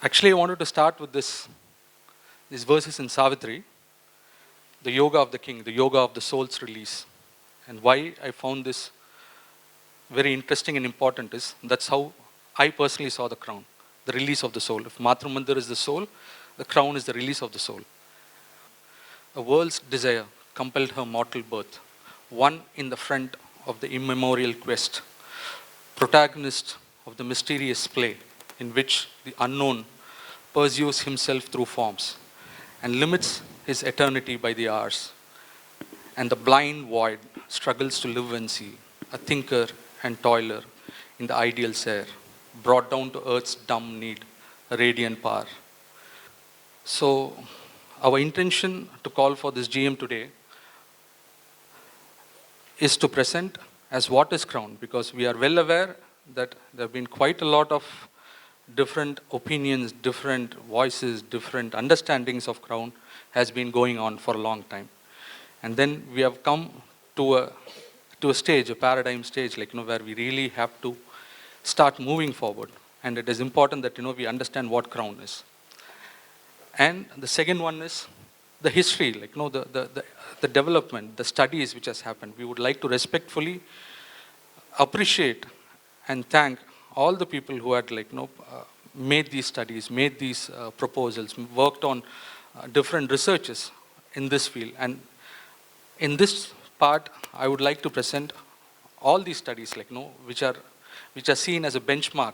Actually, I wanted to start with these verses in Savitri, the yoga of the king, the yoga of the soul's release. And why I found this very interesting and important is that's how I personally saw the crown, the release of the soul. If Matru Mandir is the soul, the crown is the release of the soul. A world's desire compelled her mortal birth, one in the front of the immemorial quest, protagonist of the mysterious play in which the unknown pursues himself through forms and limits his eternity by the hours. And the blind void struggles to live and see, a thinker and toiler in the ideal air, brought down to earth's dumb need, a radiant power. So, our intention to call for this GM today is to present as what is crown, because we are well aware that there have been quite a lot of different opinions, different voices, different understandings of crown has been going on for a long time. And then we have come to a stage, a paradigm stage, where we really have to start moving forward. And it is important that, we understand what crown is. And the second one is the history, the development, the studies which has happened. We would like to respectfully appreciate and thank all the people who had made these studies, made these proposals, worked on different researches in this field. And in this part, I would like to present all these studies, which are seen as a benchmark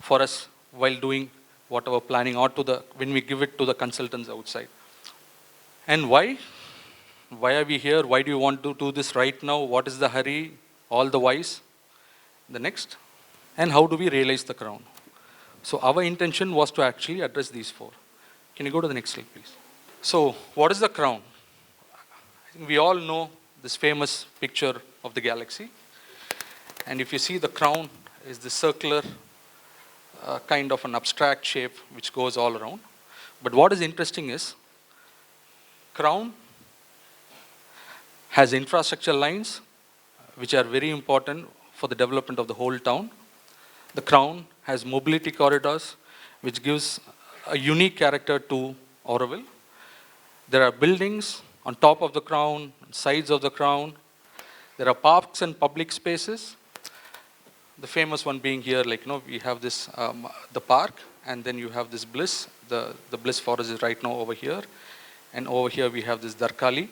for us while doing whatever planning or when we give it to the consultants outside. And why? Why are we here? Why do you want to do this right now? What is the hurry? All the whys. The next. And how do we realize the crown? So our intention was to actually address these four. Can you go to the next slide, please? So what is the crown? I think we all know this famous picture of the galaxy. And if you see, the crown is the circular kind of an abstract shape which goes all around. But what is interesting is, crown has infrastructure lines which are very important for the development of the whole town. The crown has mobility corridors which gives a unique character to Auroville. There are buildings on top of the crown, sides of the crown. There are parks and public spaces. The famous one being here, we have this, the park, and then you have this Bliss. The Bliss forest is right now over here. And over here we have this Darkali.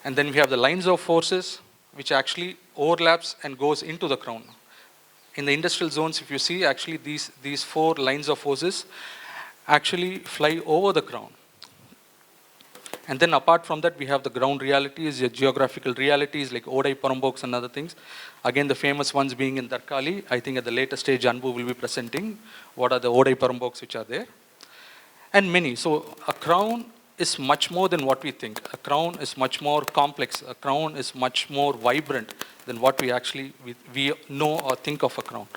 And then we have the lines of forces, which actually overlaps and goes into the crown. In the industrial zones, if you see, actually these four lines of forces actually fly over the crown. And then apart from that, we have the ground realities, the geographical realities like Odai, Paramboks and other things. Again, the famous ones being in Darkali. I think at the later stage, Anbu will be presenting what are the Odai, Paramboks which are there. And many. So a crown is much more than what we think. A crown is much more complex. A crown is much more vibrant than what we actually we know or think of a crown.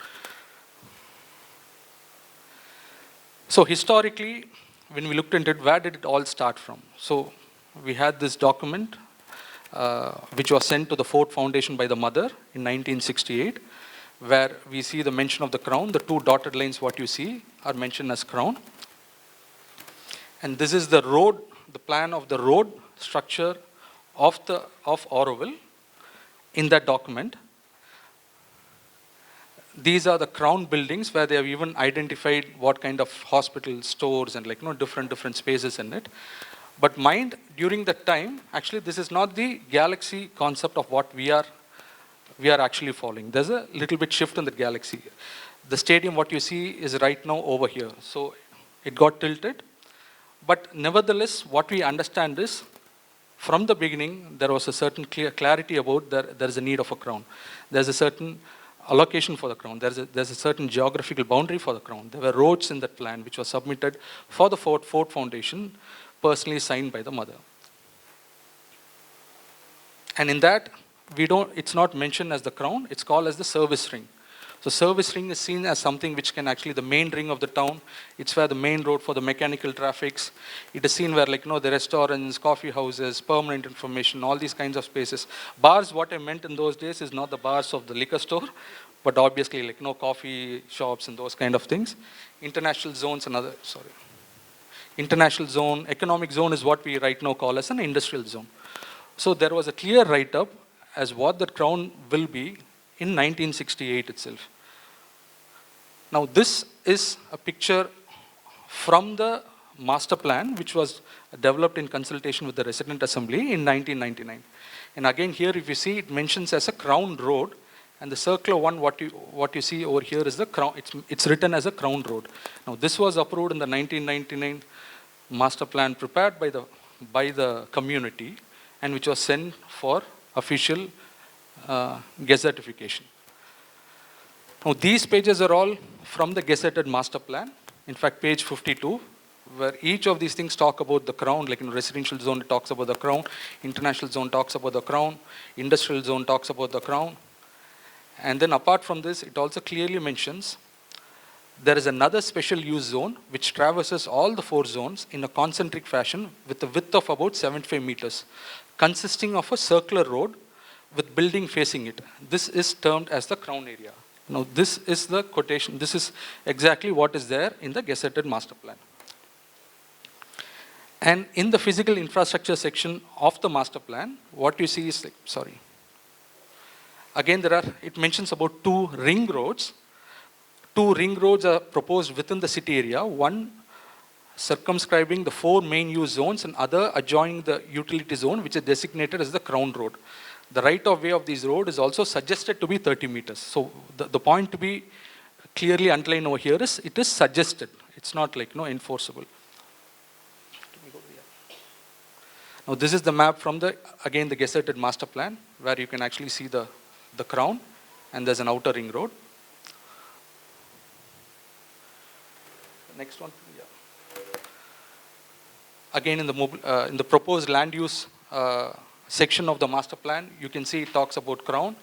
So historically, when we looked into it, where did it all start from? So we had this document which was sent to the Fort Foundation by the mother in 1968, where we see the mention of the crown. The two dotted lines, what you see, are mentioned as crown. And this is the road, the plan of the road structure of Auroville in that document. These are the crown buildings where they have even identified what kind of hospitals, stores, and different spaces in it. But mind, during that time, actually this is not the galaxy concept of what we are actually following. There's a little bit shift in the galaxy. The stadium, what you see, is right now over here. So it got tilted. But nevertheless, what we understand is, from the beginning, there was a certain clarity about there is a need of a crown. There's a certain allocation for the crown. There's a certain geographical boundary for the crown. There were roads in that plan which was submitted for the Fort Foundation, personally signed by the mother. And in that, it's not mentioned as the crown, it's called as the service ring. So service ring is seen as something which can actually, the main ring of the town. It's where the main road for the mechanical traffics. It is seen where the restaurants, coffee houses, permanent information, all these kinds of spaces. Bars, what I meant in those days is not the bars of the liquor store, but obviously like coffee shops and those kind of things. International zones, international zone, economic zone is what we right now call as an industrial zone. So there was a clear write-up as what the crown will be in 1968 itself. Now this is a picture from the master plan, which was developed in consultation with the resident assembly in 1999. And again here, if you see, it mentions as a crown road, and the circular one, what you see over here is the crown. It's written as a crown road. Now this was approved in the 1999 master plan prepared by the community, and which was sent for official gazettification. Now these pages are all from the gazetted master plan. In fact, page 52, where each of these things talk about the crown, like in residential zone it talks about the crown, international zone talks about the crown, industrial zone talks about the crown. And then apart from this, it also clearly mentions there is another special use zone which traverses all the 4 zones in a concentric fashion with a width of about 75 meters, consisting of a circular road with building facing it. This is termed as the crown area. Now this is the quotation, this is exactly what is there in the gazetted master plan. And in the physical infrastructure section of the master plan, what you see is, again it mentions about 2 ring roads. 2 ring roads are proposed within the city area, one circumscribing the 4 main use zones and other adjoining the utility zone, which is designated as the crown road. The right of way of this road is also suggested to be 30 meters. So the point to be clearly underlined over here is it is suggested. It's not enforceable. Now this is the map from again the gazetted master plan, where you can actually see the crown, and there's an outer ring road. Next one. Yeah. Again in the proposed land use section of the master plan, you can see it talks about crown.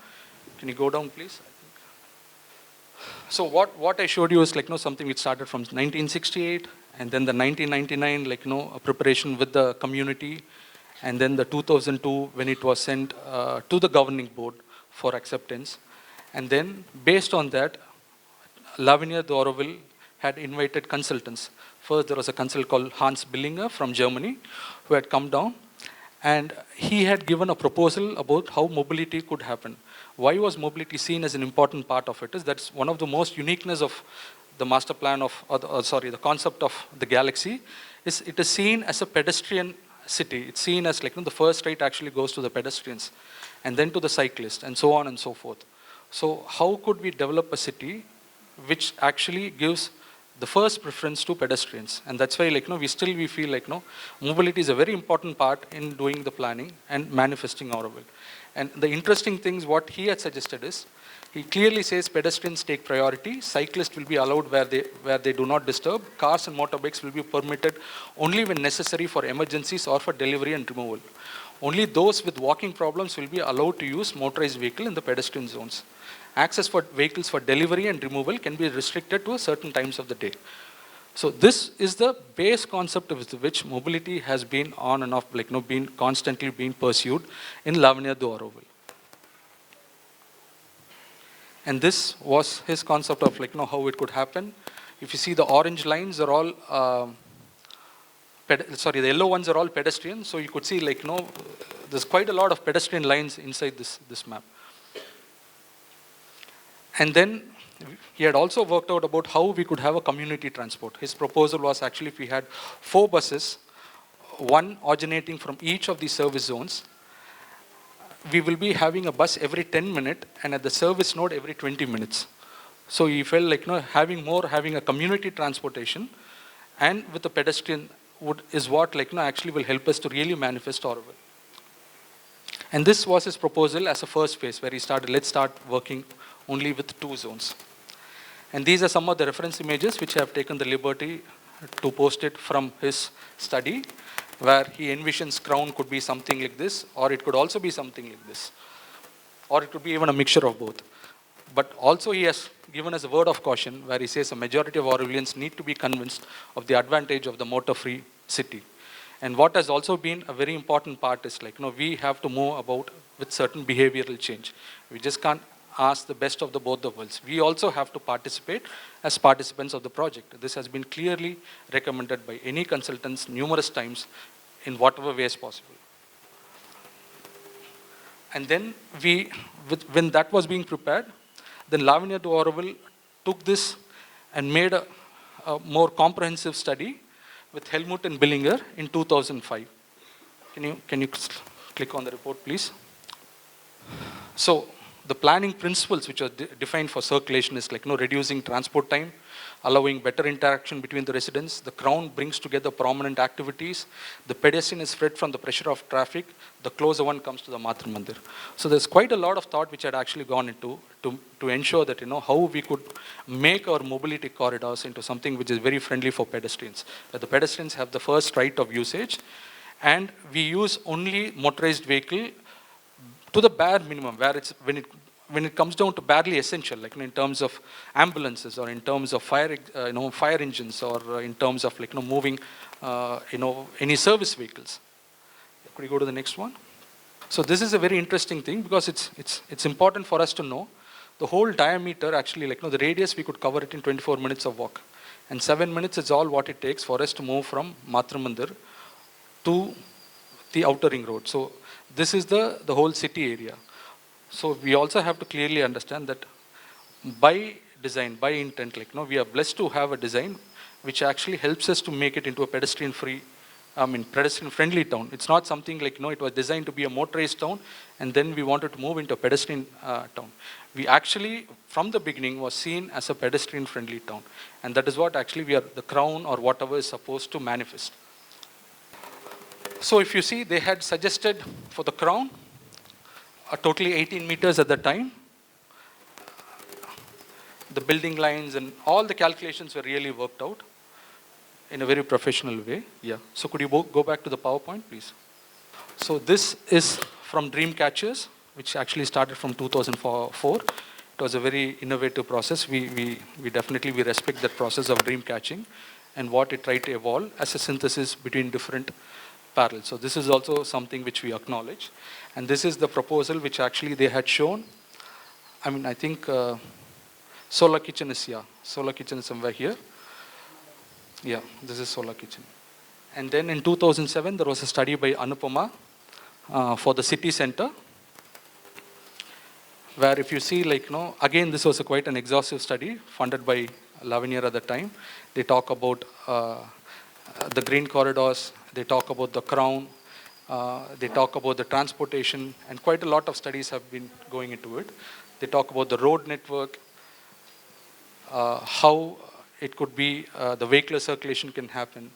Can you go down, please? So what I showed you is something which started from 1968, and then the 1999 a preparation with the community, and then the 2002 when it was sent to the governing board for acceptance. And then based on that, Lavinia Doroville had invited consultants. First there was a consultant called Hans Billinger from Germany who had come down, and he had given a proposal about how mobility could happen. Why was mobility seen as an important part of it? Is that's one of the most uniqueness of the master plan of, the concept of the galaxy, is it is seen as a pedestrian city. It's seen as the first right actually goes to the pedestrians, and then to the cyclist, and so on and so forth. So how could we develop a city which actually gives the first preference to pedestrians? And that's why we feel mobility is a very important part in doing the planning and manifesting our will. And the interesting things what he had suggested is, he clearly says pedestrians take priority, cyclists will be allowed where they do not disturb, cars and motorbikes will be permitted only when necessary for emergencies or for delivery and removal. Only those with walking problems will be allowed to use motorized vehicle in the pedestrian zones. Access for vehicles for delivery and removal can be restricted to certain times of the day. So this is the base concept with which mobility has been on and off, constantly being pursued in Lavinia Doroville. And this was his concept of how it could happen. If you see the orange lines are all, the yellow ones are all pedestrian. So you could see there's quite a lot of pedestrian lines inside this map. And then he had also worked out about how we could have a community transport. His proposal was actually if we had 4 buses, one originating from each of these service zones, we will be having a bus every 10 minutes and at the service node every 20 minutes. So he felt having a community transportation and with the pedestrian is what actually will help us to really manifest our will. And this was his proposal as a first phase, where he started, let's start working only with 2 zones. And these are some of the reference images which I have taken the liberty to post it from his study, where he envisions crown could be something like this, or it could also be something like this, or it could be even a mixture of both. But also he has given us a word of caution where he says a majority of Australians need to be convinced of the advantage of the motor-free city. And what has also been a very important part is we have to move about with certain behavioral change. We just can't ask the best of the both the worlds. We also have to participate as participants of the project. This has been clearly recommended by any consultants numerous times in whatever way is possible. And then when that was being prepared, then Lavanya de Auroville took this and made a more comprehensive study with Helmut and Billinger in 2005. Can you click on the report, please? So the planning principles which are defined for circulation is like reducing transport time, allowing better interaction between the residents. The crown brings together prominent activities. The pedestrian is spread from the pressure of traffic. The closer one comes to the Matru Mandir. So there's quite a lot of thought which had actually gone into to ensure that how we could make our mobility corridors into something which is very friendly for pedestrians. That the pedestrians have the first right of usage, and we use only motorized vehicle to the bare minimum, where it's when it comes down to barely essential, like in terms of ambulances or in terms of fire engines, or in terms of moving any service vehicles. Could you go to the next one? So this is a very interesting thing, because it's important for us to know the whole diameter. Actually, the radius we could cover it in 24 minutes of walk, and 7 minutes is all what it takes for us to move from Matru Mandir to the outer ring road. So this is the whole city area. So we also have to clearly understand that by design, by intent, we are blessed to have a design which actually helps us to make it into a pedestrian-friendly town. It's not something it was designed to be a motorized town, and then we wanted to move into a pedestrian town. We actually, from the beginning, was seen as a pedestrian-friendly town, and that is what actually the crown or whatever is supposed to manifest. So if you see, they had suggested for the crown totally 18 meters at the time. The building lines and all the calculations were really worked out in a very professional way. Yeah. So could you go back to the PowerPoint, please? So this is from Dream Catchers, which actually started from 2004. It was a very innovative process. We definitely respect that process of dream catching and what it tried to evolve as a synthesis between different parallels. So this is also something which we acknowledge. And this is the proposal which actually they had shown. I think Solar Kitchen is here. Solar Kitchen is somewhere here. Yeah, this is Solar Kitchen. And then in 2007, there was a study by Anupama for the city center, where if you see, again, this was quite an exhaustive study funded by Lavinier at the time. They talk about the green corridors, they talk about the crown, they talk about the transportation, and quite a lot of studies have been going into it. They talk about the road network, how it could be the vehicular circulation can happen.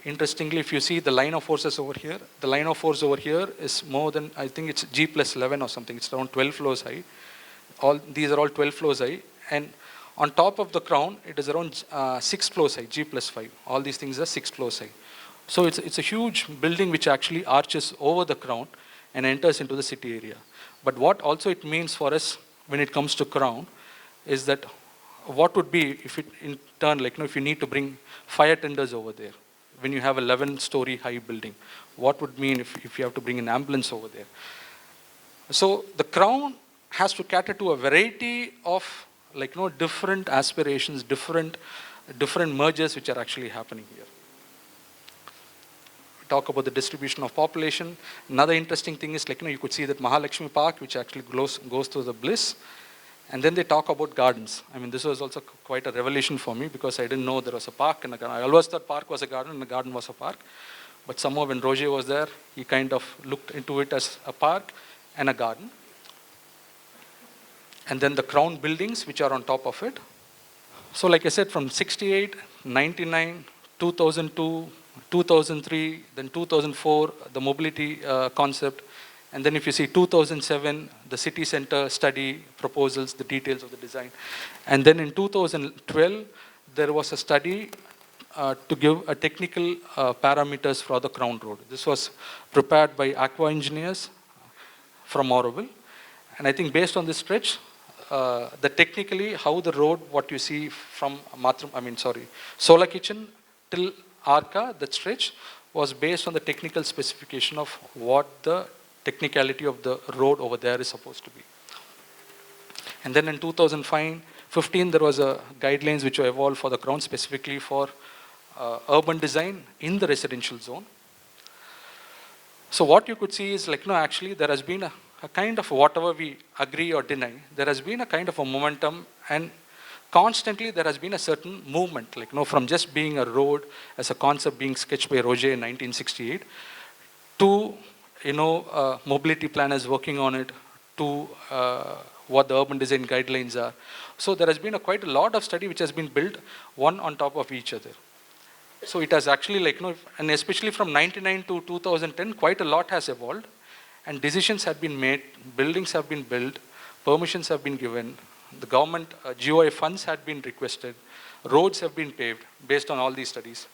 Interestingly, if you see the line of forces over here, the line of force over here is more than, I think it's G plus 11 or something. It's around 12 floors high. These are all 12 floors high. And on top of the crown, it is around 6 floors high, G plus 5. All these things are 6 floors high. So it's a huge building which actually arches over the crown and enters into the city area. But what also it means for us when it comes to crown is that what would be if it in turn, if you need to bring fire tenders over there, when you have 11-story high building, what would mean if you have to bring an ambulance over there? So the crown has to cater to a variety of different aspirations, different mergers which are actually happening here. We talk about the distribution of population. Another interesting thing is you could see that Mahalakshmi Park, which actually goes through the Bliss. And then they talk about gardens. This was also quite a revelation for me, because I didn't know there was a park and a garden. I always thought park was a garden and a garden was a park. But somehow when Roger was there, he kind of looked into it as a park and a garden. And then the crown buildings which are on top of it. So like I said, from 68, 99, 2002, 2003, then 2004, the mobility concept. And then if you see 2007, the city center study proposals, the details of the design. And then in 2012, there was a study to give a technical parameters for the crown road. This was prepared by Aqua engineers from Auroville. And I think based on this stretch, technically how the road, what you see from Solar Kitchen till Arca, that stretch was based on the technical specification of what the technicality of the road over there is supposed to be. And then in 2015, there was a guidelines which were evolved for the crown, specifically for urban design in the residential zone. So what you could see is like, actually there has been a kind of, whatever we agree or deny, there has been a kind of a momentum, and constantly there has been a certain movement, like, from just being a road as a concept being sketched by Roger in 1968 to, mobility planners working on it, to what the urban design guidelines are. So there has been quite a lot of study which has been built one on top of each other. So it has actually, like, and especially from 99 to 2010, quite a lot has evolved, and decisions have been made, buildings have been built, permissions have been given, the government GOI funds had been requested, roads have been paved based on all these studies.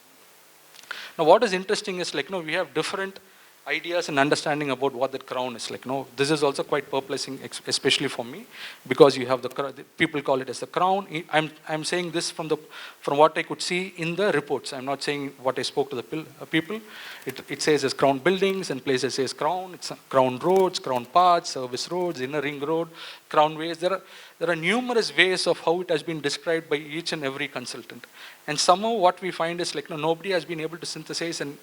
Now what is interesting is, like, we have different ideas and understanding about what the crown is. Like, this is also quite perplexing, especially for me, because you have the people call it as the crown. I'm saying this from what I could see in the reports. I'm not saying what I spoke to the people. It says as crown buildings, and places says crown. It's crown roads, crown paths, service roads, inner ring road, crown ways. There are numerous ways of how it has been described by each and every consultant. And somehow what we find is, like, nobody has been able to synthesize and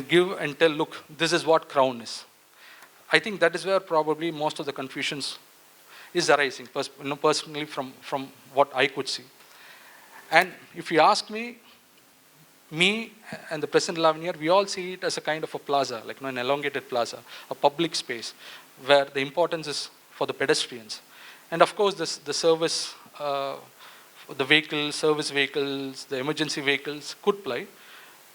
give and tell, look, this is what crown is. I think that is where probably most of the confusions is arising, personally from what I could see. And if you ask me and the President Lavinier, we all see it as a kind of a plaza, like, an elongated plaza, a public space where the importance is for the pedestrians. And of course, the service, the vehicles, service vehicles, the emergency vehicles could play,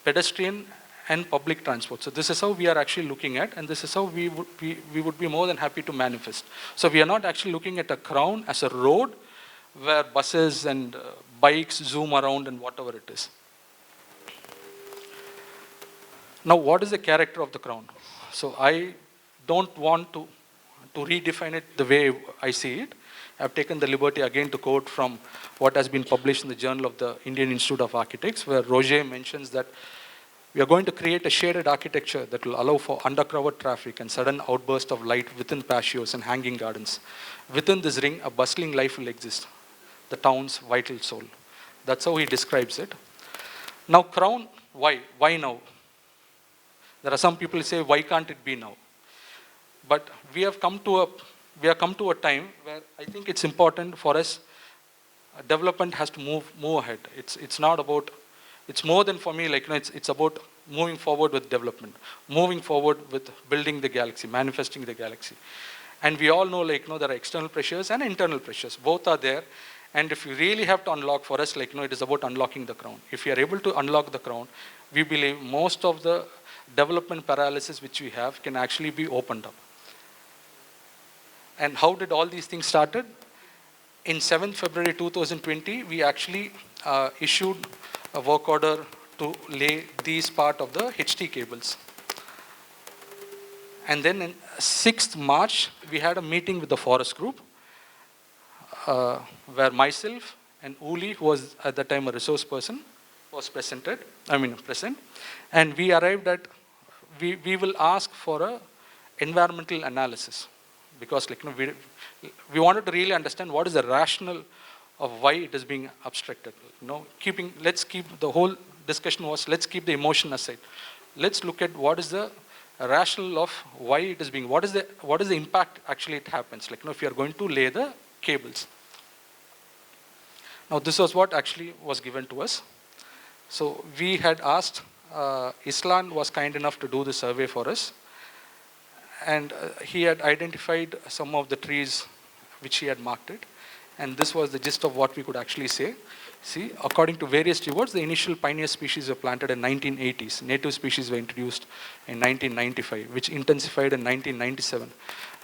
pedestrian and public transport. So this is how we are actually looking at, and this is how we would be more than happy to manifest. So we are not actually looking at a crown as a road where buses and bikes zoom around and whatever it is. Now, what is the character of the crown? So I don't want to redefine it the way I see it. I've taken the liberty again to quote from what has been published in the Journal of the Indian Institute of Architects, where Roger mentions that we are going to create a shaded architecture that will allow for undercover traffic and sudden outburst of light within patios and hanging gardens. Within this ring, a bustling life will exist, the town's vital soul. That's how he describes it. Now, crown, why? Why now? There are some people who say, why can't it be now? But we have come to a time where I think it's important for us. Development has to move ahead. It's not about. It's more than, for me, like, it's about moving forward with development, moving forward with building the galaxy, manifesting the galaxy. And we all know, like, there are external pressures and internal pressures. Both are there. And if you really have to unlock, for us, like, it is about unlocking the crown. If you are able to unlock the crown, we believe most of the development paralysis which we have can actually be opened up. And how did all these things started? In 7th February 2020, we actually issued a work order to lay these part of the HT cables. And then in 6th March, we had a meeting with the forest group, where myself and Uli, who was at that time a resource person, was present. And we arrived at, we will ask for a environmental analysis, because, like, we wanted to really understand what is the rationale of why it is being abstracted. Let's keep the whole discussion was, let's keep the emotion aside. Let's look at what is the rationale of why it is being, what is the impact actually it happens, like, if you are going to lay the cables. Now, this was what actually was given to us. So we had asked, Islan was kind enough to do the survey for us, and he had identified some of the trees which he had marked it. And this was the gist of what we could actually say. See, according to various reports, the initial pioneer species were planted in 1980s. Native species were introduced in 1995, which intensified in 1997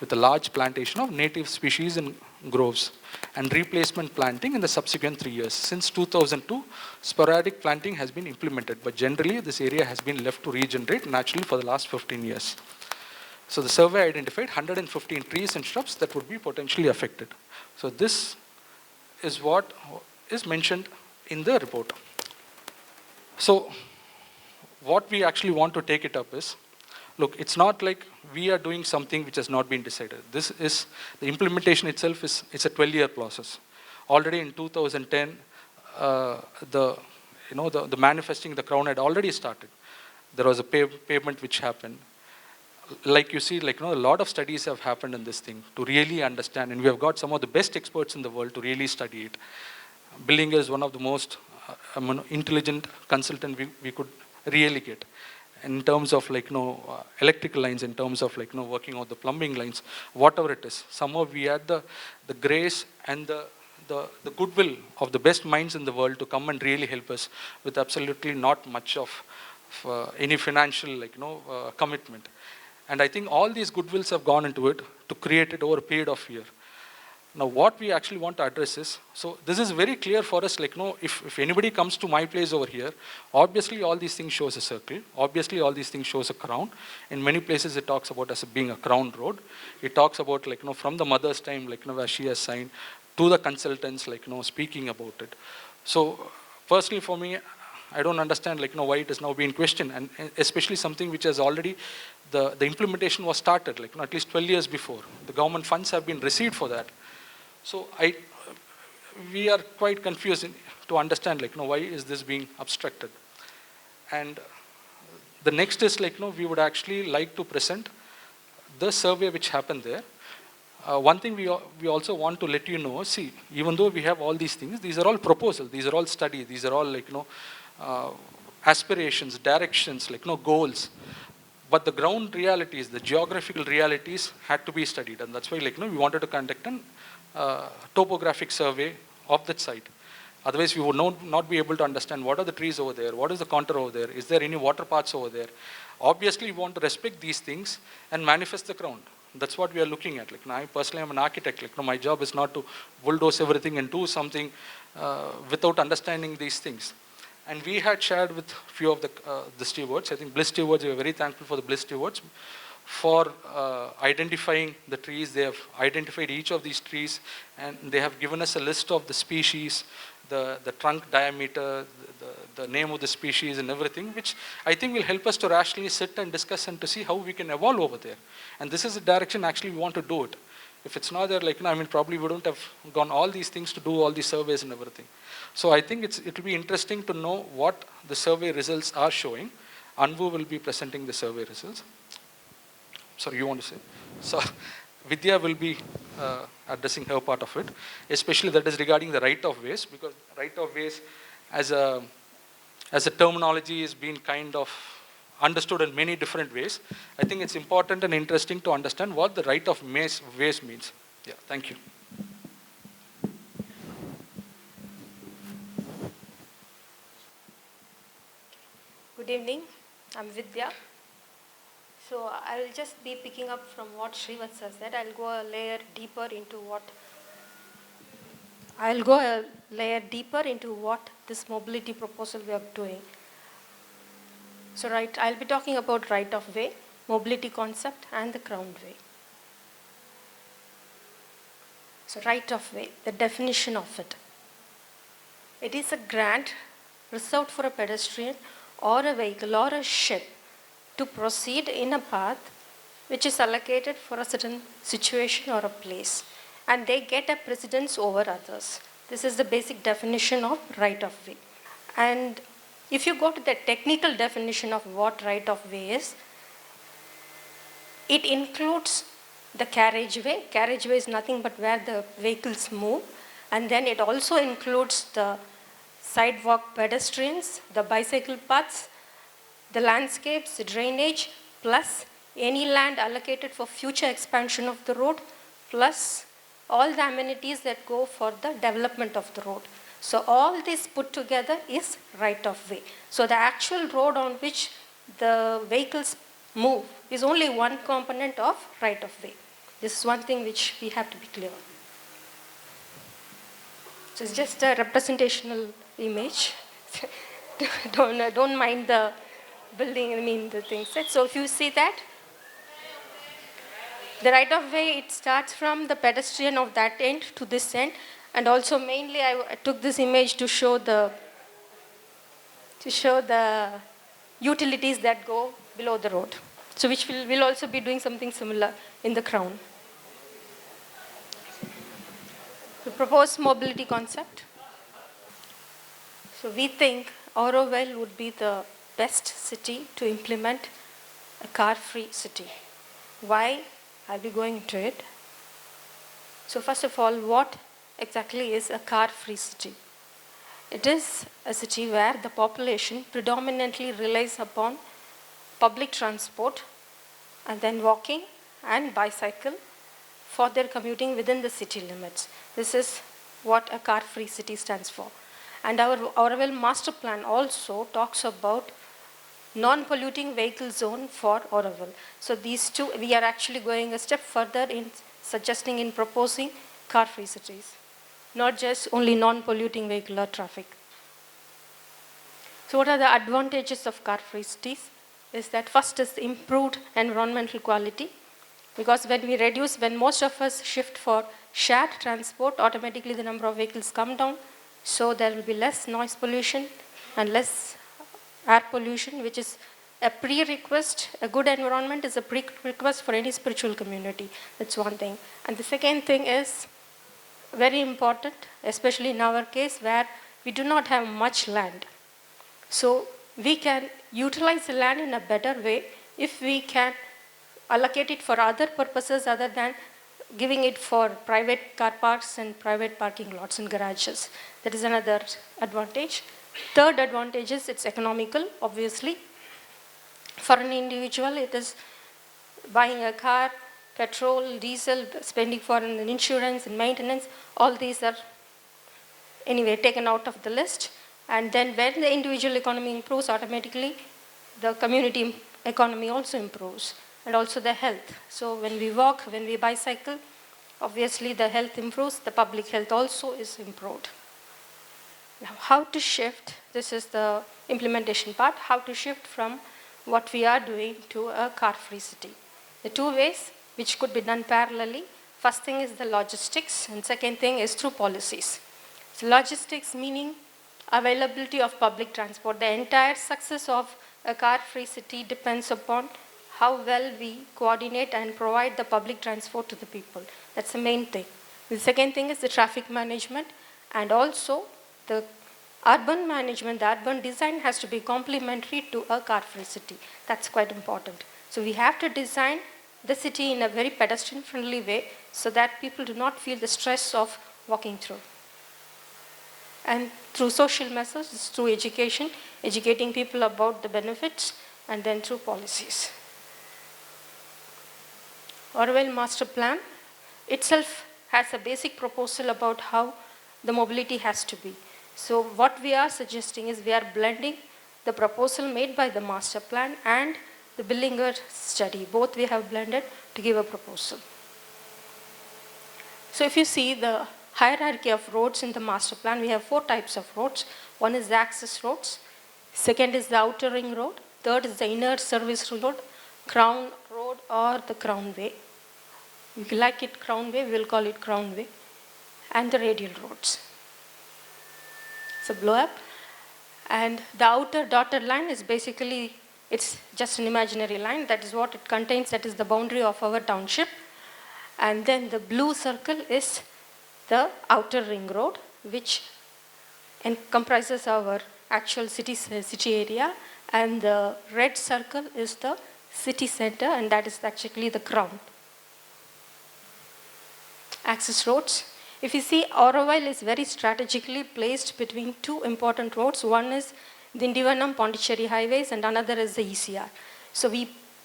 with a large plantation of native species in groves and replacement planting in the subsequent 3 years. Since 2002, sporadic planting has been implemented, but generally this area has been left to regenerate naturally for the last 15 years. So the survey identified 115 trees and shrubs that would be potentially affected. So this is what is mentioned in the report. So what we actually want to take it up is, look, it's not like we are doing something which has not been decided. This is, the implementation itself is, it's a 12-year process. Already in 2010, the, the manifesting the crown had already started. There was a pavement which happened. Like you see, a lot of studies have happened in this thing to really understand, and we have got some of the best experts in the world to really study it. Billinger is one of the most intelligent consultant we could really get in terms of electrical lines, in terms of working on the plumbing lines, whatever it is. Somehow we had the grace and the goodwill of the best minds in the world to come and really help us with absolutely not much of any financial commitment. And I think all these goodwills have gone into it to create it over a period of year. Now, what we actually want to address is, so this is very clear for us, if anybody comes to my place over here, obviously all these things shows a circle, obviously all these things shows a crown. In many places it talks about as being a crown road. It talks about from the mother's time, where she has signed, to the consultants, speaking about it. So, personally for me, I don't understand why it is now being questioned, and especially something which has already, the implementation was started at least 12 years before. The government funds have been received for that. So we are quite confused to understand why is this being obstructed. And the next is we would actually like to present the survey which happened there. One thing we also want to let you know, see, even though we have all these things, these are all proposals, these are all studies, these are all aspirations, directions, goals. But the ground realities, the geographical realities had to be studied, and that's why we wanted to conduct an topographic survey of that site. Otherwise, we would not be able to understand what are the trees over there, what is the contour over there, is there any water paths over there. Obviously, we want to respect these things and manifest the ground. That's what we are looking at. I personally am an architect. My job is not to bulldoze everything and do something without understanding these things. And we had shared with a few of the stewards. I think Bliss stewards, we are very thankful for the Bliss stewards for identifying the trees. They have identified each of these trees, and they have given us a list of the species, the trunk diameter, the name of the species and everything, which I think will help us to rationally sit and discuss and to see how we can evolve over there. And this is the direction actually we want to do it. If it's not there, probably we wouldn't have gone all these things to do all these surveys and everything. So I think it will be interesting to know what the survey results are showing. Anvu will be presenting the survey results. Sorry, you want to say? So Vidya will be addressing her part of it, especially that is regarding the right of ways, because right of ways as a terminology is being kind of understood in many different ways. I think it's important and interesting to understand what the right of ways means. Yeah, thank you. Good evening, I'm Vidya. So I'll just be picking up from what Srivatsa said. I'll go a layer deeper into what this mobility proposal we are doing. So I'll be talking about right of way, mobility concept, and the crown way. So right of way, the definition of it. It is a grant reserved for a pedestrian or a vehicle or a ship to proceed in a path which is allocated for a certain situation or a place, and they get a precedence over others. This is the basic definition of right of way. And if you go to the technical definition of what right of way is, it includes the carriageway. Carriageway is nothing but where the vehicles move, and then it also includes the sidewalk pedestrians, the bicycle paths, the landscapes, the drainage, plus any land allocated for future expansion of the road, plus all the amenities that go for the development of the road. So all this put together is right of way. So the actual road on which the vehicles move is only one component of right of way. This is one thing which we have to be clear on. So it's just a representational image. Don't mind the building, the things. So if you see that, the right of way, it starts from the pedestrian of that end to this end, and also mainly I took this image to show the utilities that go below the road. So which will also be doing something similar in the Crown. The proposed mobility concept. So we think Auroville would be the best city to implement a car-free city. Why? I'll be going into it. So first of all, what exactly is a car-free city? It is a city where the population predominantly relies upon public transport and then walking and bicycle for their commuting within the city limits. This is what a car-free city stands for. And our Auroville master plan also talks about non-polluting vehicle zone for Auroville. So these two, we are actually going a step further in suggesting, in proposing car-free cities, not just only non-polluting vehicular traffic. So what are the advantages of car-free cities? Is that first is improved environmental quality, because when most of us shift for shared transport, automatically the number of vehicles come down, so there will be less noise pollution and less air pollution, which is a prerequisite. A good environment is a prerequisite for any spiritual community. That's one thing. And the second thing is very important, especially in our case where we do not have much land. So we can utilize the land in a better way if we can allocate it for other purposes other than giving it for private car parks and private parking lots and garages. That is another advantage. Third advantage is it's economical, obviously. For an individual, it is buying a car, petrol, diesel, spending for an insurance and maintenance. All these are anyway taken out of the list. And then when the individual economy improves, automatically the community economy also improves, and also the health. So when we walk, when we bicycle, obviously the health improves, the public health also is improved. Now, how to shift, this is the implementation part, how to shift from what we are doing to a car-free city. The two ways which could be done parallelly. First thing is the logistics, and second thing is through policies. So logistics meaning availability of public transport. The entire success of a car-free city depends upon how well we coordinate and provide the public transport to the people. That's the main thing. The second thing is the traffic management, and also the urban management, the urban design has to be complementary to a car-free city. That's quite important. So we have to design the city in a very pedestrian-friendly way so that people do not feel the stress of walking through. And through social messages, through education, educating people about the benefits, and then through policies. Auroville Master Plan itself has a basic proposal about how the mobility has to be. So what we are suggesting is we are blending the proposal made by the master plan and the Billinger study. Both we have blended to give a proposal. So if you see the hierarchy of roads in the master plan, we have 4 types of roads. One is the access roads. Second is the outer ring road. Third is the inner service road, Crown Road or the Crown Way. If you like it Crown Way, we will call it Crown Way. And the radial roads. So blow up. And the outer dotted line is basically, it's just an imaginary line. That is what it contains. That is the boundary of our township. And then the blue circle is the outer ring road, which comprises our actual city area. And the red circle is the city center, and that is actually the crown. Access roads. If you see, Auroville is very strategically placed between 2 important roads. One is the Dindivanam Pondicherry highways, and another is the ECR. So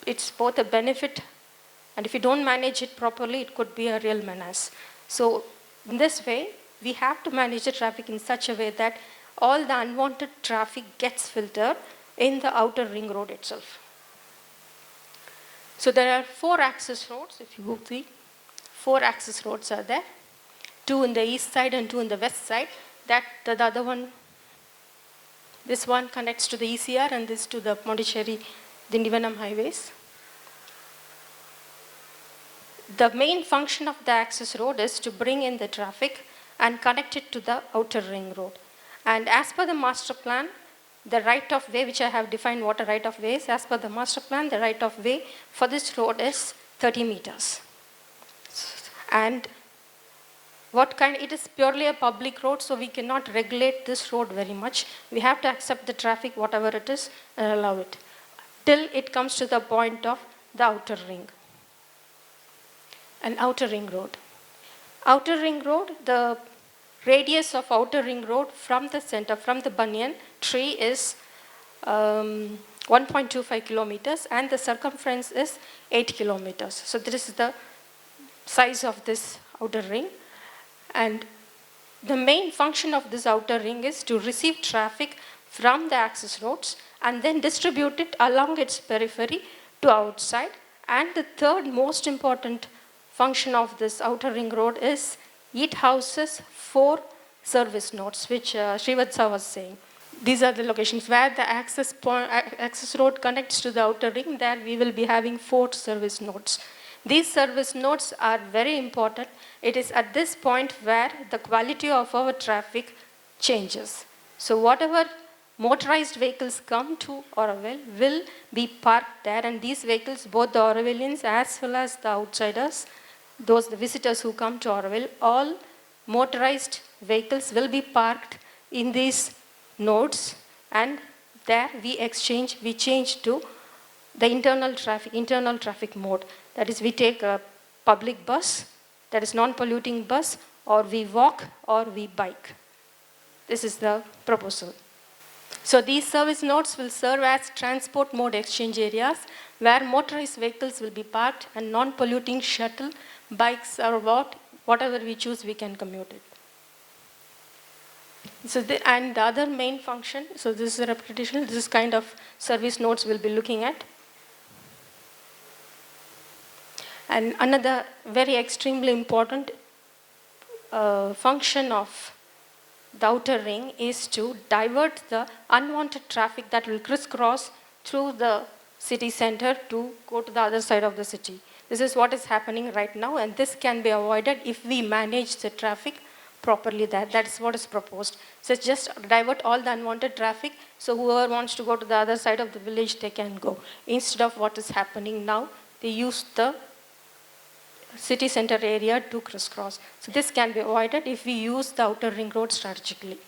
it's both a benefit, and if you don't manage it properly, it could be a real menace. So in this way, we have to manage the traffic in such a way that all the unwanted traffic gets filtered in the outer ring road itself. So there are 4 access roads. If you go see, 4 access roads are there. 2 in the east side and 2 in the west side. The other one, this one connects to the ECR and this to the Pondicherry Dindivanam highways. The main function of the access road is to bring in the traffic and connect it to the outer ring road. And as per the master plan, The right of way, which I have defined what a right of way is, as per the master plan, the right of way for this road is 30 meters. And what kind, it is purely a public road, so we cannot regulate this road very much. We have to accept the traffic, whatever it is, and allow it. Till it comes to the point of the outer ring. An outer ring road. Outer ring road, the radius of outer ring road from the center, from the banyan tree is 1.25 kilometers, and the circumference is 8 kilometers. So this is the size of this outer ring. And the main function of this outer ring is to receive traffic from the access roads and then distribute it along its periphery to outside. And the third most important function of this outer ring road is it houses 4 service nodes, which Srivatsa was saying. These are the locations where the access road connects to the outer ring. There we will be having 4 service nodes. These service nodes are very important. It is at this point where the quality of our traffic changes. So whatever motorized vehicles come to Auroville will be parked there, and these vehicles, both the Aurovillians as well as the outsiders, the visitors who come to Auroville, all motorized vehicles will be parked in these nodes, and there we change to the internal traffic mode. That is, we take a public bus, that is non-polluting bus, or we walk, or we bike. This is the proposal. So these service nodes will serve as transport mode exchange areas where motorized vehicles will be parked and non-polluting shuttle, bikes, or whatever we choose, we can commute it. So and the other main function, so this is a repetition, this is kind of service nodes we'll be looking at. And another very extremely important function of the outer ring is to divert the unwanted traffic that will crisscross through the city center to go to the other side of the city. This is what is happening right now, and this can be avoided if we manage the traffic properly there. That is what is proposed. So just divert all the unwanted traffic, so whoever wants to go to the other side of the village, they can go. Instead of what is happening now, they use the city center area to crisscross. So this can be avoided if we use the outer ring road strategically.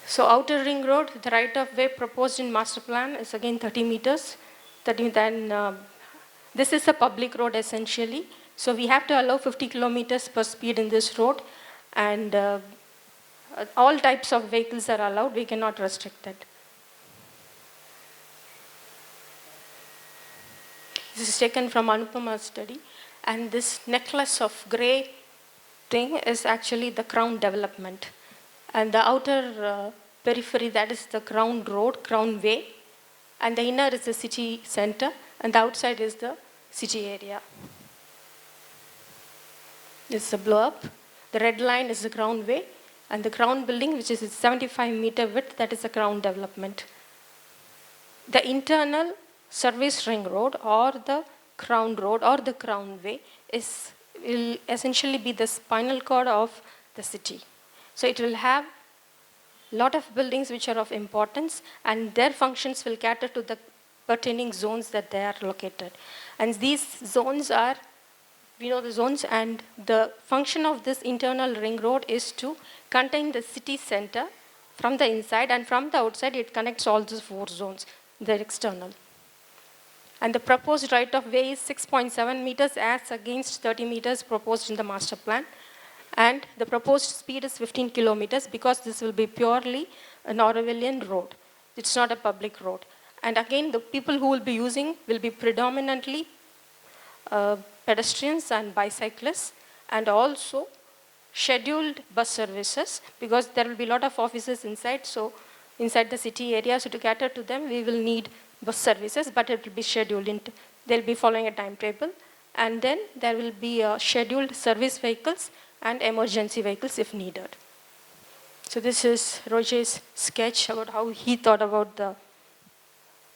So outer ring road, the right of way proposed in master plan is again 30 meters. This is a public road essentially. So we have to allow 50 kilometers per speed in this road, and all types of vehicles are allowed. We cannot restrict that. This is taken from Anupama's study, and this necklace of gray thing is actually the crown development. And the outer periphery, that is the crown road, crown way, and the inner is the city center, and the outside is the city area. This is a blow up. The red line is the crown way, and the crown building, which is 75-meter width, that is the crown development. The internal service ring road or the crown road or the crown way will essentially be the spinal cord of the city. So it will have a lot of buildings which are of importance, and their functions will cater to the pertaining zones that they are located. And these zones are, we know the zones, and the function of this internal ring road is to contain the city center from the inside, and from the outside it connects all these 4 zones, the external. And the proposed right of way is 6.7 meters as against 30 meters proposed in the master plan. And the proposed speed is 15 kilometers because this will be purely an Aurovillian road. It's not a public road. And again, the people who will be using will be predominantly pedestrians and bicyclists, and also scheduled bus services, because there will be a lot of offices inside, so inside the city area. So to cater to them, we will need bus services, but it will be scheduled. They'll be following a timetable, and then there will be scheduled service vehicles and emergency vehicles if needed. So this is Roger's sketch about how he thought about the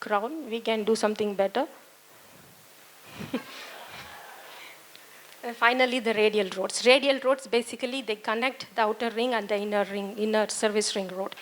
crown. We can do something better. And finally, the radial roads. Radial roads, basically, they connect the outer ring and the inner service ring road.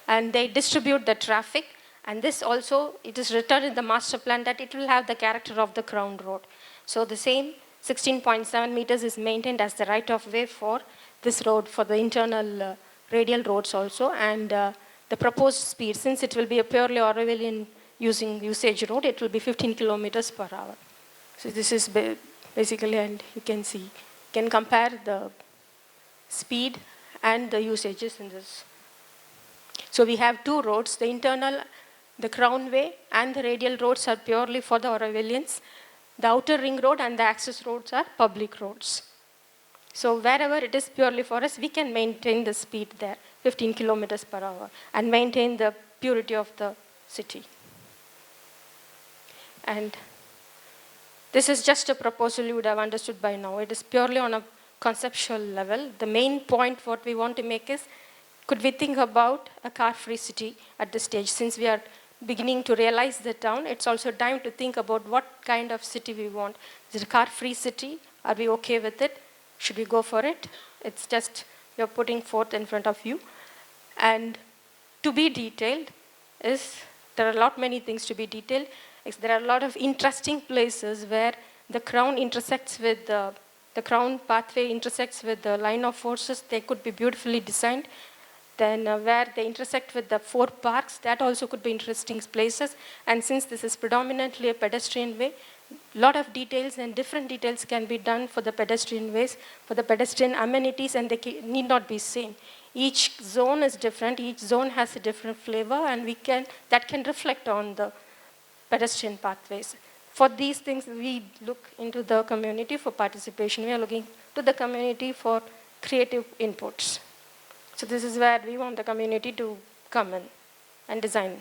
And they distribute the traffic. And this also, it is written in the master plan that it will have the character of the crown road. So the same 16.7 meters is maintained as the right-of-way for this road, for the internal radial roads also. And the proposed speed, since it will be a purely Aurovilian usage road, it will be 15 kilometers per hour. So this is basically, and you can see, you can compare the speed and the usages in this. So we have two roads, the internal, the crown way and the radial roads are purely for the Aurovilians. The outer ring road and the access roads are public roads. So wherever it is purely for us, we can maintain the speed there, 15 kilometers per hour, and maintain the purity of the city. And this is just a proposal you would have understood by now. It is purely on a conceptual level. The main point what we want to make is, could we think about a car-free city at this stage? Since we are beginning to realize the town, it's also time to think about what kind of city we want. Is it a car-free city? Are we okay with it? Should we go for it? It's just we are putting forth in front of you. And to be detailed is, there are many things to be detailed. There are a lot of interesting places where the crown intersects with the crown pathway intersects with the line of forces. They could be beautifully designed. Then where they intersect with the 4 parks, that also could be interesting places. And since this is predominantly a pedestrian way, a lot of details and different details can be done for the pedestrian ways, for the pedestrian amenities, and they need not be same. Each zone is different. Each zone has a different flavor, and that can reflect on the pedestrian pathways. For these things, we look into the community for participation. We are looking to the community for creative inputs. So this is where we want the community to come in and design.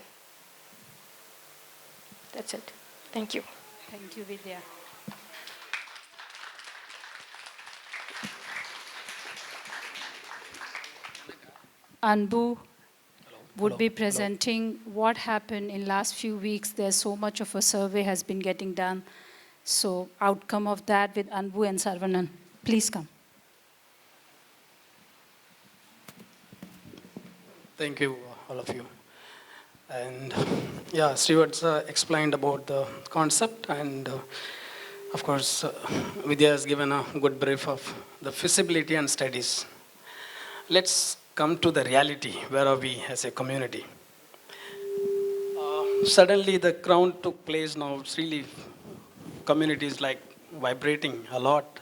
That's it. Thank you. Thank you, Vidya. Anbu would be presenting what happened in last few weeks. There's so much of a survey has been getting done. So outcome of that with Anbu and Sarvanan. Please come. Thank you, all of you. And yeah, Srivatsa explained about the concept, and of course, Vidya has given a good brief of the feasibility and studies. Let's come to the reality. Where are we as a community? Suddenly, the crown took place now. It's really communities like vibrating a lot.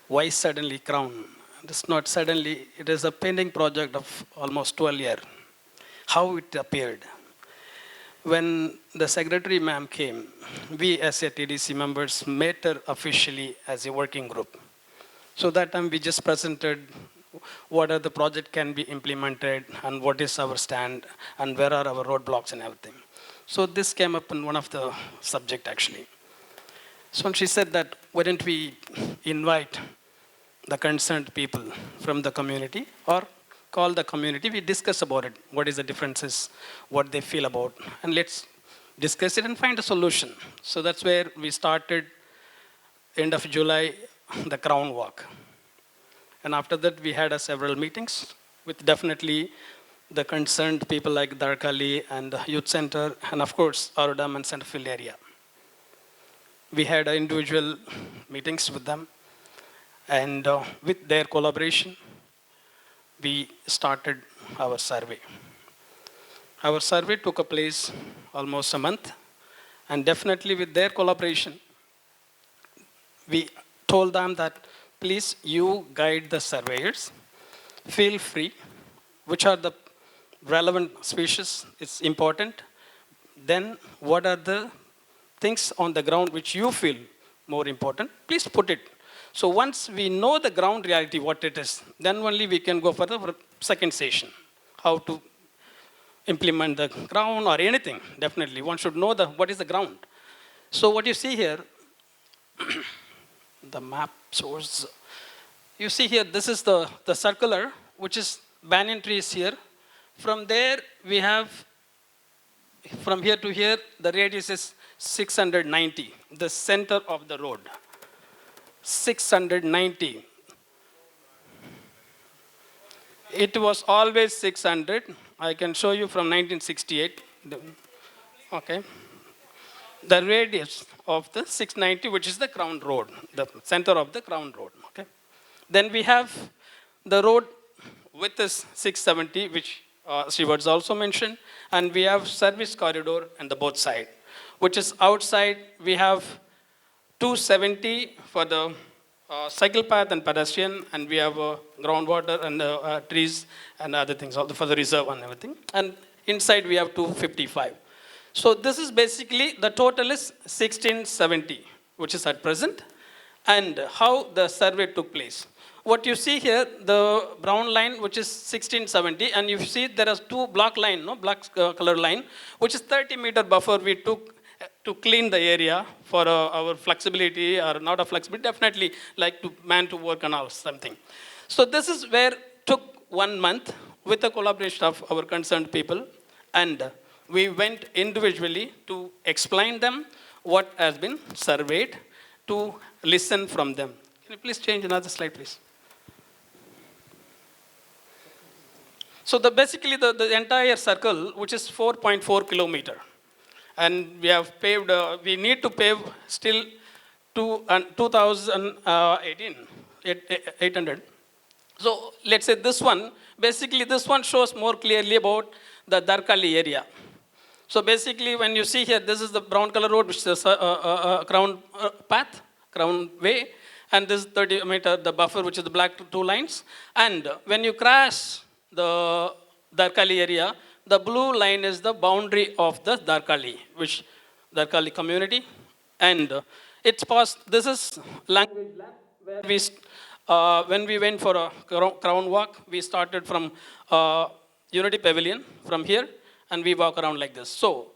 Why suddenly crown? It's not suddenly. It is a pending project of almost 12 years. How it appeared. When the secretary ma'am came, we as a TDC members met her officially as a working group. So that time we just presented what are the project can be implemented and what is our stand and where are our roadblocks and everything. So this came up in one of the subject actually. So she said that why don't we invite the concerned people from the community or call the community, we discuss about it, what is the differences, what they feel about, and let's discuss it and find a solution. So that's where we started, end of July, the Crown Walk. And after that, we had several meetings with definitely the concerned people like Darkali and the Youth Center, and of course, Aurodam and Centerfield area. We had individual meetings with them, and with their collaboration, we started our survey. Our survey took a place almost a month, and definitely with their collaboration, we told them that please you guide the surveyors, feel free, which are the relevant species, it's important. Then what are the things on the ground which you feel more important, please put it. So once we know the ground reality, what it is, then only we can go for the second session, how to implement the ground or anything. Definitely, one should know what is the ground. So what you see here, the map shows, you see here, this is the circular, which is banyan trees here. From there, we have, from here to here, the radius is 690, the center of the road. 690. It was always 600. I can show you from 1968. Okay. The radius of the 690, which is the Crown Road, the center of the Crown Road. Okay. Then we have the road with this 670, which Shivards also mentioned, and we have service corridor on the both side, which is outside. We have 270 for the cycle path and pedestrian, and we have groundwater and trees and other things, also for the reserve and everything. And inside we have 255. So this is basically, the total is 1670, which is at present, and how the survey took place. What you see here, the brown line, which is 1670, and you see there are two block line, no, black color line, which is 30-meter buffer we took to clean the area for our flexibility, or not a flexibility, definitely like to man to work and all something. So this is where took 1 month with the collaboration of our concerned people, and we went individually to explain them what has been surveyed, to listen from them. Can you please change another slide, please? So basically the entire circle, which is 4.4 kilometer, and we have paved, we need to pave still 2018, 800. So let's say this one, basically this one shows more clearly about the Darkali area. So basically when you see here, this is the brown color road, which is a crown path, crown way, and this 30-meter, the buffer, which is the black two lines. And when you cross the Darkali area, the blue line is the boundary of the Darkali, which Darkali community. And it's past, this is language lab, where we, when we went for a crown walk, we started from Unity Pavilion, from here, and we walk around like this. So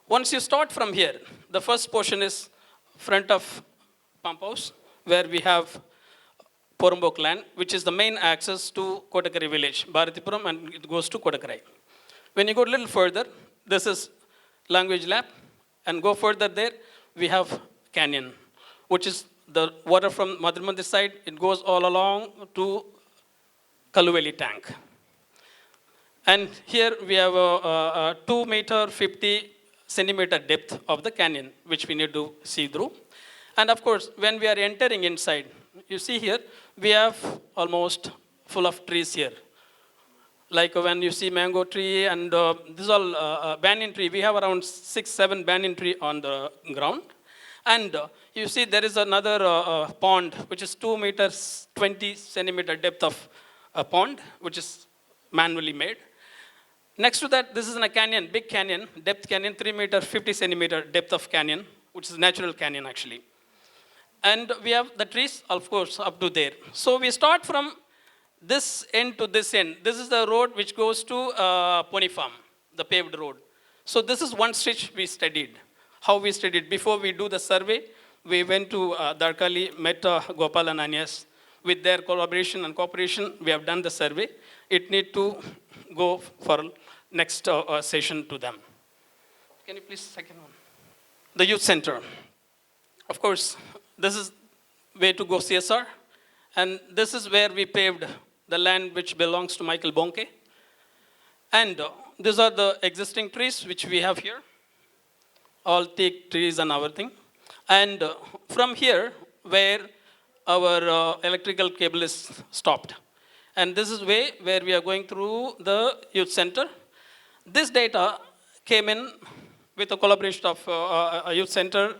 once you start from here, the first portion is front of Pump House, where we have Porambok land, which is the main access to Kotakari village, Bharatipuram, and it goes to Kodakarai. When you go a little further, this is language lab, and go further there, we have canyon, which is the water from Madhurmandir side. It goes all along to Kaluveli tank. And here we have a 2 meter 50 centimeter depth of the canyon, which we need to see through. And of course, when we are entering inside, you see here, we have almost full of trees here. Like when you see mango tree and this is all banyan tree, we have around 6-7 banyan tree on the ground. And you see there is another pond, which is 2 meters 20 centimeter depth of a pond, which is manually made. Next to that, this is in a canyon, big canyon, depth canyon, 3 meter 50 centimeter depth of canyon, which is natural canyon actually. And we have the trees, of course, up to there. So we start from this end to this end. This is the road which goes to Pony Farm, the paved road. So this is one stretch we studied. How we studied. Before we do the survey, we went to Darkali, met Gopal and Anyas. With their collaboration and cooperation, we have done the survey. It need to go for next session to them. Can you please, second one? The youth center. Of course, this is way to go CSR. And this is where we paved the land which belongs to Michael Bonke. And these are the existing trees which we have here. All teak trees and everything. And from here, where our electrical cable is stopped. And this is way where we are going through the youth center. This data came in with a collaboration of a youth center.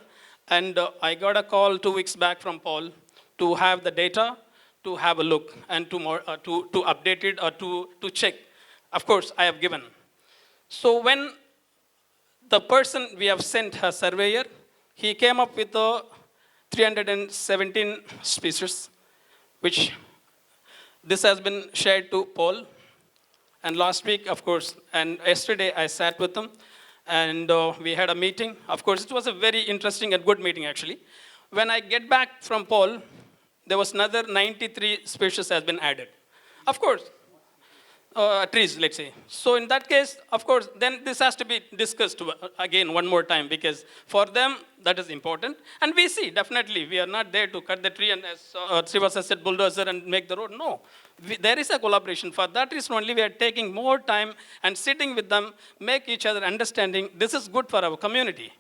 And I got a call 2 weeks back from Paul to have the data, to have a look, and to update it or to check. Of course, I have given. So when the person we have sent a surveyor, he came up with 317 species, which this has been shared to Paul. And last week, of course, and yesterday I sat with them, and we had a meeting. Of course, it was a very interesting and good meeting, actually. When I get back from Paul, there was another 93 species has been added. Of course, trees, let's say. So in that case, of course, then this has to be discussed again one more time, because for them that is important. And we see, definitely, we are not there to cut the tree and, as Srivasa said, bulldozer and make the road. No, there is a collaboration. For that reason only, we are taking more time and sitting with them, make each other understanding. This is good for our community.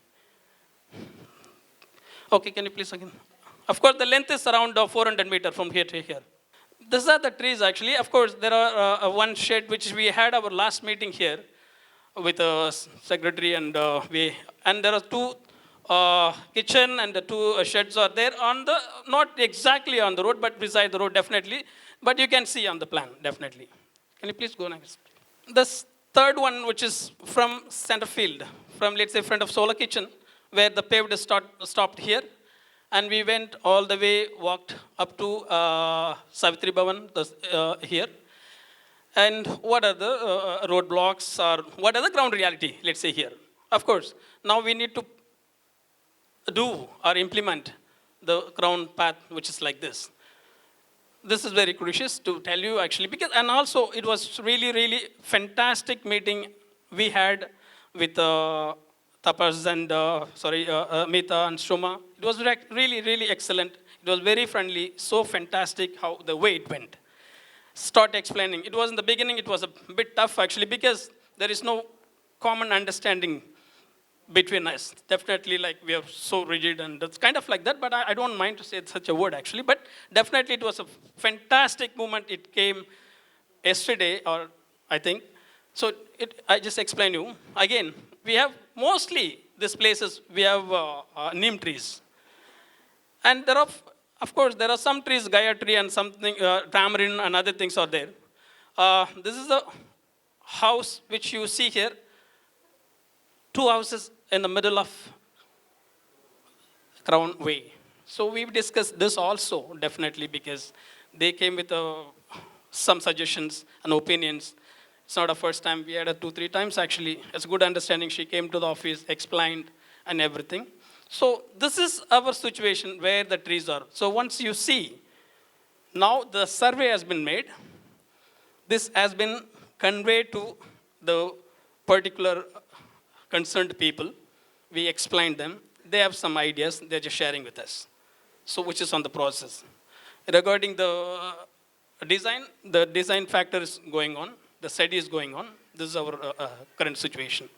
Okay, can you please again? Of course, the length is around 400 meters from here to here. These are the trees actually. Of course, there are one shed which we had our last meeting here with a secretary, and there are two kitchen and the two sheds are there on the, not exactly on the road, but beside the road definitely. But you can see on the plan, definitely. Can you please go next? This third one, which is from center field, from let's say front of Solar Kitchen, where the paved is stopped here. And we went all the way, walked up to Savitri Bhavan here. And what are the roadblocks, or what are the ground reality, let's say here. Of course, now we need to do or implement the ground path, which is like this. This is very crucial to tell you actually, because, and also it was really, really fantastic meeting we had with Tapas and, Mita and Shuma. It was really, really excellent. It was very friendly, so fantastic how the way it went. Start explaining. It was in the beginning, it was a bit tough actually, because there is no common understanding between us. Definitely, like, we are so rigid, and it's kind of like that, but I don't mind to say such a word actually. But definitely it was a fantastic moment. It came yesterday, or I think. So I just explain you. Again, we have mostly these places, we have neem trees. And there are, of course, there are some trees, Gaya tree and something, tamarind and other things are there. This is the house which you see here. Two houses in the middle of Crown Way. So we've discussed this also, definitely, because they came with some suggestions and opinions. It's not the first time. We had it 2-3 times, actually. It's a good understanding. She came to the office, explained, and everything. So this is our situation where the trees are. So once you see, now the survey has been made. This has been conveyed to the particular concerned people. We explained them. They have some ideas. They're just sharing with us. So which is on the process. Regarding the design factor is going on. The study is going on. This is our current situation.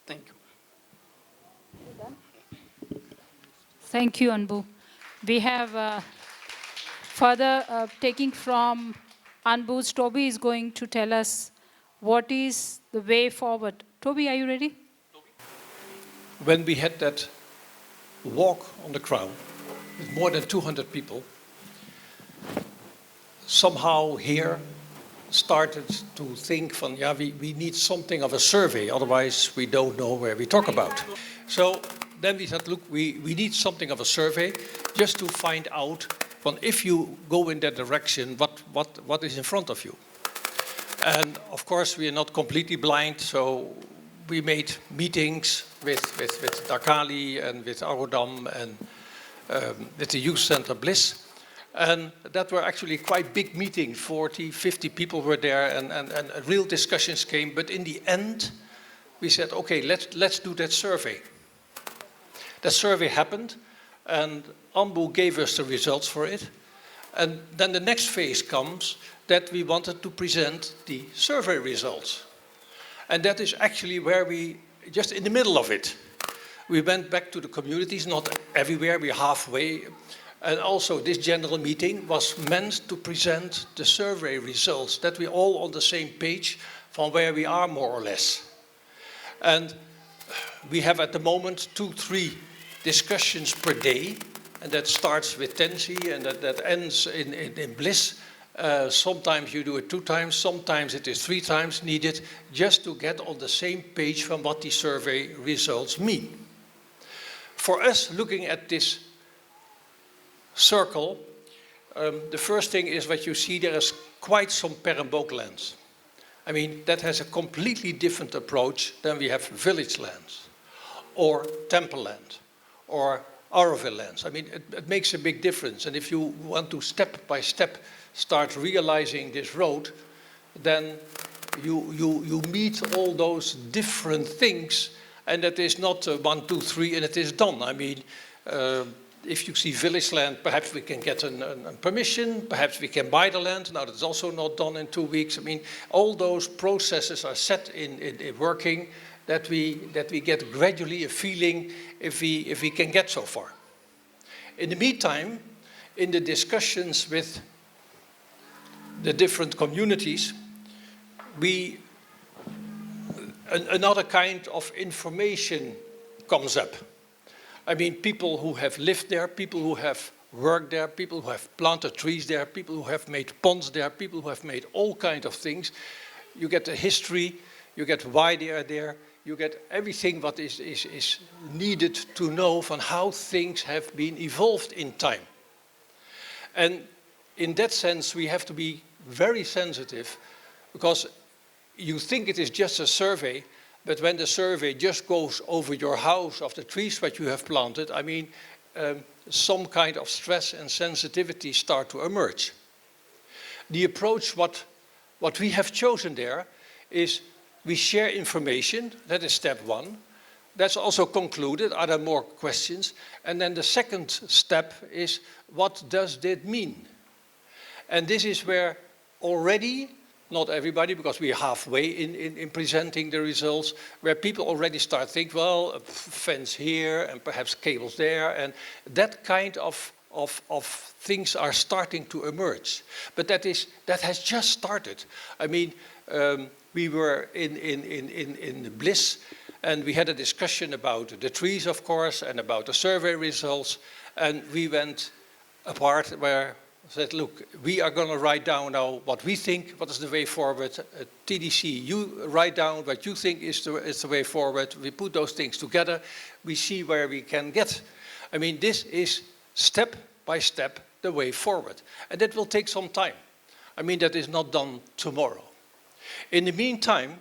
Thank you. Thank you, Anbu. We have further taking from Anbu's, Toby is going to tell us what is the way forward. Toby, are you ready? When we had that walk on the Crown with more than 200 people, somehow here started to think van, yeah, we need something of a survey, otherwise we don't know where we talk about. So then we said, look, we need something of a survey just to find out, well, if you go in that direction, what is in front of you. And of course, we are not completely blind, so we made meetings with Dakali and with Arodam and with the Youth Center Bliss. And that were actually quite big meetings, 40, 50 people were there, and real discussions came. But in the end, we said, okay, let's do that survey. That survey happened, and Ambu gave us the results for it. And then the next phase comes that we wanted to present the survey results. And that is actually where we, just in the middle of it, we went back to the communities, not everywhere, we're halfway. And also this general meeting was meant to present the survey results, that we're all on the same page from where we are more or less. And we have at the moment 2-3 discussions per day, and that starts with Tensi and that ends in Bliss. Sometimes you do it 2 times, sometimes it is 3 times needed, just to get on the same page from what the survey results mean. For us, looking at this circle, the first thing is what you see, there is quite some Perenboog lands. I mean, that has a completely different approach than we have village lands, or temple land, or Auroville lands. I mean, it makes a big difference. And if you want to step by step start realizing this road, then you meet all those different things, and it is not 1, 2, 3, and it is done. I mean, if you see village land, perhaps we can get a permission, perhaps we can buy the land. Now that's also not done in 2 weeks. I mean, all those processes are set in working, that we get gradually a feeling if we can get so far. In the meantime, in the discussions with the different communities, another kind of information comes up. I mean, people who have lived there, people who have worked there, people who have planted trees there, people who have made ponds there, people who have made all kinds of things. You get the history, you get why they are there, you get everything what is needed to know from how things have been evolved in time. And in that sense, we have to be very sensitive, because you think it is just a survey, but when the survey just goes over your house of the trees that you have planted, I mean, some kind of stress and sensitivity start to emerge. The approach what we have chosen there is we share information. That is step one. That's also concluded. Are there more questions? And then the second step is, what does that mean? And this is where already, not everybody, because we are halfway in presenting the results, where people already start thinking, well, a fence here and perhaps cables there, and that kind of things are starting to emerge. But that has just started. I mean, we were in Bliss, and we had a discussion about the trees, of course, and about the survey results, and we went apart where said, look, we are going to write down now what we think, what is the way forward. TDC, you write down what you think is the way forward. We put those things together. We see where we can get. I mean, this is step by step the way forward. And that will take some time. I mean, that is not done tomorrow. In the meantime,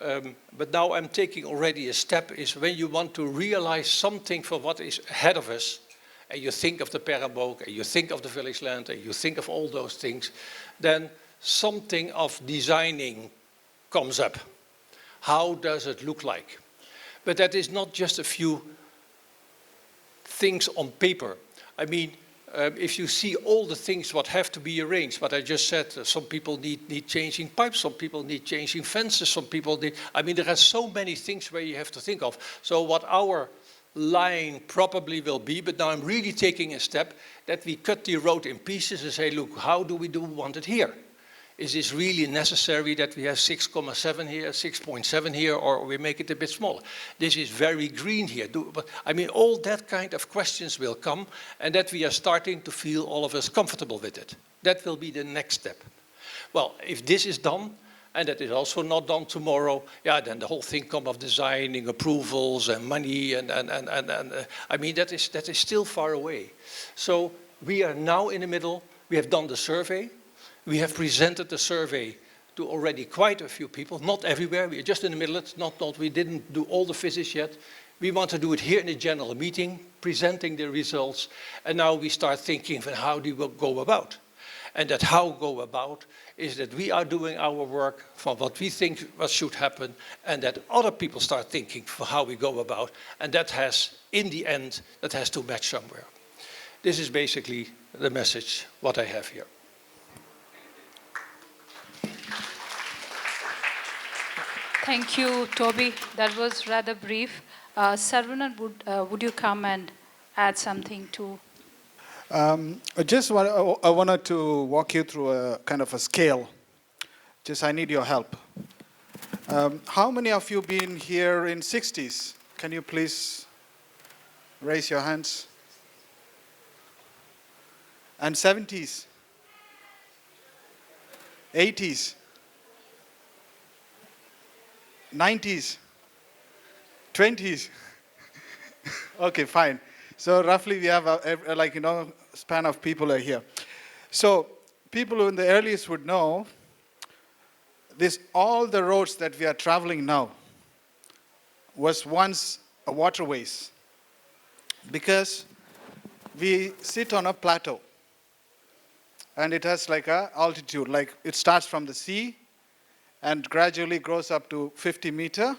but now I'm taking already a step, is when you want to realize something for what is ahead of us, and you think of the Perenboog, and you think of the village land, and you think of all those things, then something of designing comes up. How does it look like? But that is not just a few things on paper. I mean, if you see all the things what have to be arranged, what I just said, some people need changing pipes, some people need changing fences, some people need, I mean, there are so many things where you have to think of. So what our line probably will be, but now I'm really taking a step, that we cut the road in pieces and say, look, how do we want it here? Is this really necessary that we have 6,7 here, 6.7 here, or we make it a bit smaller? This is very green here. But I mean, all that kind of questions will come, and that we are starting to feel all of us comfortable with it. That will be the next step. Well, if this is done, and that is also not done tomorrow, yeah, then the whole thing comes of designing, approvals and money, and I mean, that is still far away. So we are now in the middle. We have done the survey. We have presented the survey to already quite a few people, not everywhere. We are just in the middle. It's not we didn't do all the visits yet. We want to do it here in the general meeting, presenting the results, and now we start thinking of how do we go about. And that how go about is that we are doing our work for what we think what should happen, and that other people start thinking for how we go about, and that has, in the end, that has to match somewhere. This is basically the message, what I have here. Thank you, Toby. That was rather brief. Sarvanan, would you come and add something to? I wanted to walk you through a kind of a scale. I need your help. How many of you been here in 60s? Can you please raise your hands? And 70s? 80s? 90s? 20s? Okay, fine. So roughly we have a span of people are here. So people who in the earliest would know, all the roads that we are traveling now was once a waterways, because we sit on a plateau and it has like a altitude, like it starts from the sea and gradually grows up to 50 meter.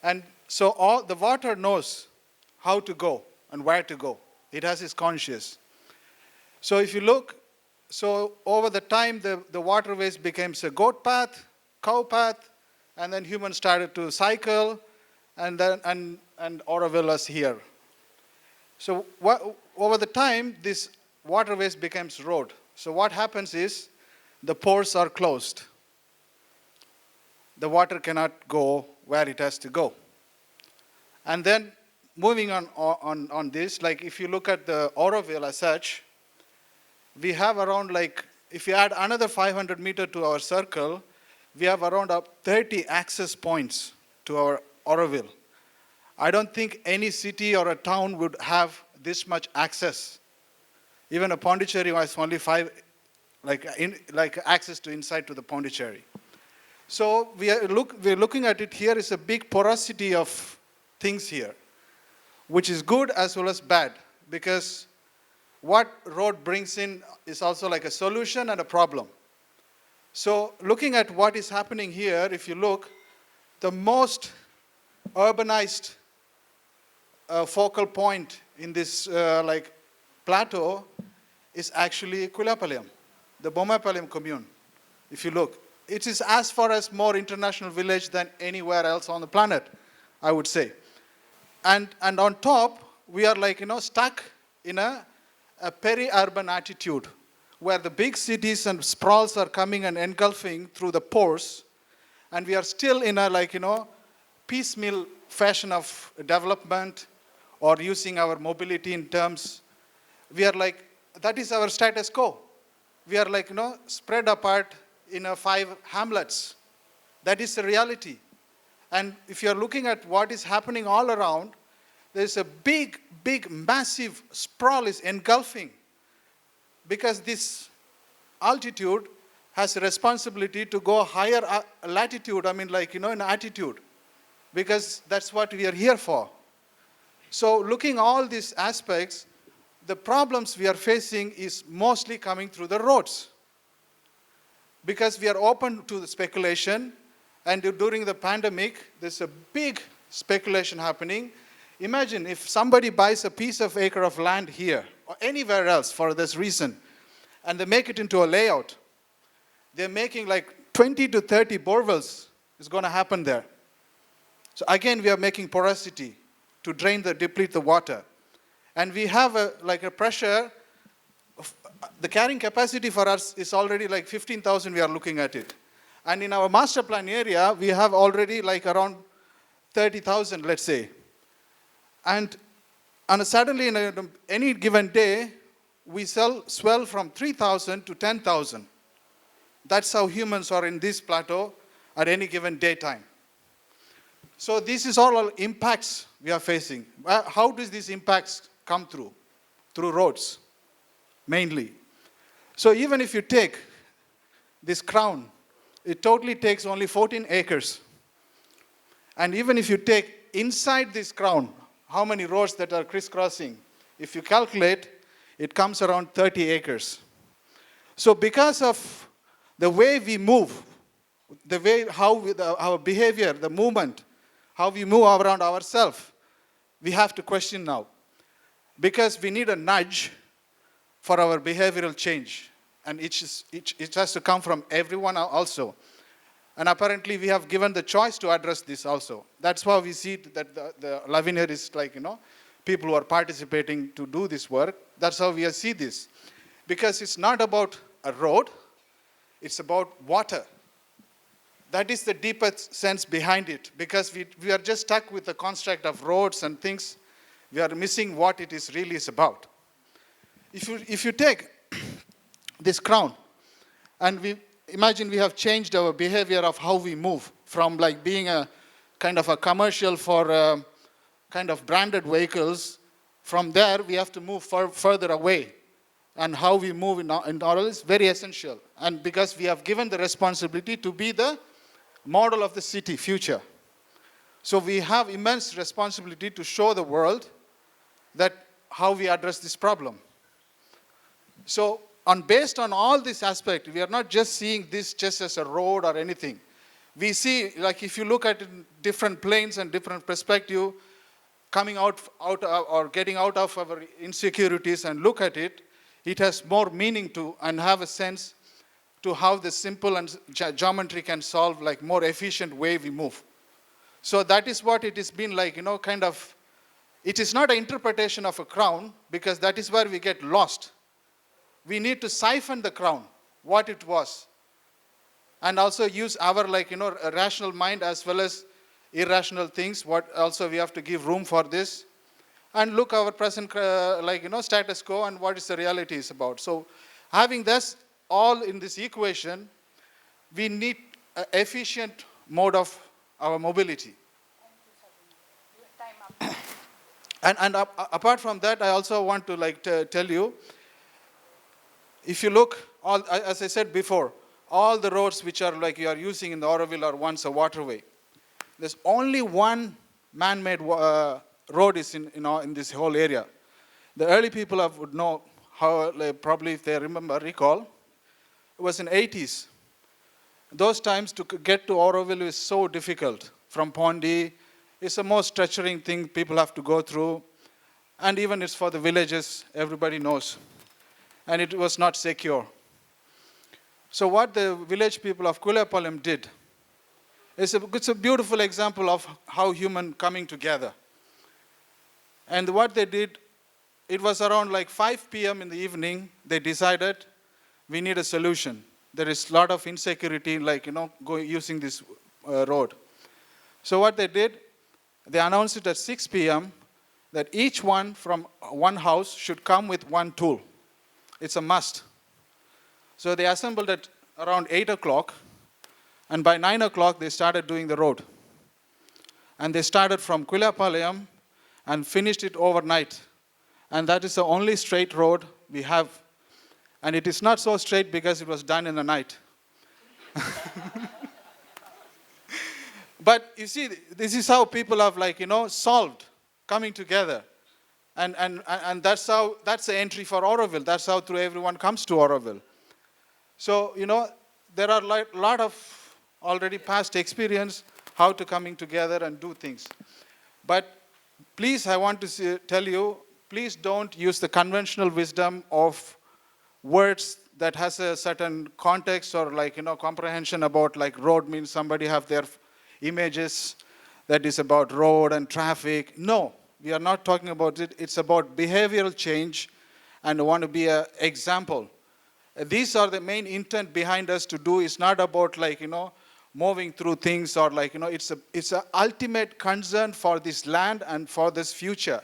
And so all the water knows how to go and where to go. It has its conscious. So if you look, so over the time, the waterways became a goat path, cow path, and then humans started to cycle, and then and Oroville was here. So over the time, this waterways becomes road. So what happens is the pores are closed. The water cannot go where it has to go. And then moving on this, like if you look at the Oroville as such, we have around like, if you add another 500 meter to our circle, we have around 30 access points to our Oroville. I don't think any city or a town would have this much access. Even a Pondicherry has only 5, like access to inside to the Pondicherry. So we're looking at it here is a big porosity of things here, which is good as well as bad, because what road brings in is also like a solution and a problem. So looking at what is happening here, if you look, the most urbanized focal point in this like plateau is actually Kulapalem, the Bomapalem commune. If you look, it is as far as more international village than anywhere else on the planet, I would say. And on top, we are like, stuck in a peri-urban attitude where the big cities and sprawls are coming and engulfing through the pores, and we are still in a piecemeal fashion of development or using our mobility in terms. We are like, that is our status quo. We are like, spread apart in 5 hamlets. That is the reality. And if you're looking at what is happening all around, there's a big, massive sprawl is engulfing, because this altitude has a responsibility to go higher latitude, in altitude, because that's what we are here for. So looking all these aspects, the problems we are facing is mostly coming through the roads, because we are open to the speculation, and during the pandemic, there's a big speculation happening. Imagine if somebody buys a piece of acre of land here or anywhere else for this reason, and they make it into a layout. They're making like 20 to 30 borewells is going to happen there. So again, we are making porosity to deplete the water. And we have a pressure. The carrying capacity for us is already like 15,000, we are looking at it. And in our master plan area, we have already like around 30,000, let's say. And suddenly, in any given day, we swell from 3,000 to 10,000. That's how humans are in this plateau at any given daytime. So this is all impacts we are facing. How does these impacts come through? Through roads, mainly. So even if you take this crown, it totally takes only 14 acres. And even if you take inside this crown, how many roads that are crisscrossing, if you calculate, it comes around 30 acres. So because of the way we move, the way our behavior, the movement, how we move around ourselves, we have to question now. Because we need a nudge for our behavioral change. And it has to come from everyone also. And apparently we have given the choice to address this also. That's why we see that the Lavinier is like, people who are participating to do this work. That's how we see this. Because it's not about a road, it's about water. That is the deepest sense behind it. Because we are just stuck with the construct of roads and things. We are missing what it is really is about. If you take this crown, and imagine we have changed our behavior of how we move from like being a kind of a commercial for kind of branded vehicles. From there, we have to move further away. And how we move in Oral is very essential. And because we have given the responsibility to be the model of the city future. So we have immense responsibility to show the world that how we address this problem. So based on all this aspect, we are not just seeing this just as a road or anything. We see, like if you look at it in different planes and different perspective, coming out or getting out of our insecurities and look at it, it has more meaning to and have a sense to how the simple and geometry can solve like more efficient way we move. So that is what it has been like, kind of, it is not an interpretation of a crown because that is where we get lost. We need to siphon the crown, what it was, and also use our a rational mind as well as irrational things, what also we have to give room for this, and look our present status quo and what is the reality is about. So having this all in this equation, we need an efficient mode of our mobility. And apart from that, I also want to tell you, if you look, as I said before, all the roads which are you are using in the Auroville are once a waterway. There's only one man-made road is in this whole area. The early people would know how, probably if they recall, it was in 80s. Those times to get to Auroville is so difficult. From Pondi, it's the most treacherous thing people have to go through. And even it's for the villages, everybody knows. And it was not secure. So what the village people of Kulepalam did, it's a beautiful example of how human coming together. And what they did, it was around 5 p.m. in the evening, they decided we need a solution. There is a lot of insecurity, using this road. So what they did, they announced it at 6 p.m. that each one from one house should come with one tool. It's a must. So they assembled at around 8 o'clock, and by 9 o'clock they started doing the road. And they started from Kulepalayam and finished it overnight. And that is the only straight road we have. And it is not so straight because it was done in the night. But you see, this is how people have solved, coming together. And that's the entry for Auroville. That's how through everyone comes to Auroville. So, there are a lot of already past experience how to coming together and do things. But please, I want to tell you, please don't use the conventional wisdom of words that has a certain context or comprehension about road means somebody have their images that is about road and traffic. No, we are not talking about it. It's about behavioral change and want to be an example. These are the main intent behind us to do. It's not about moving through things or it's an ultimate concern for this land and for this future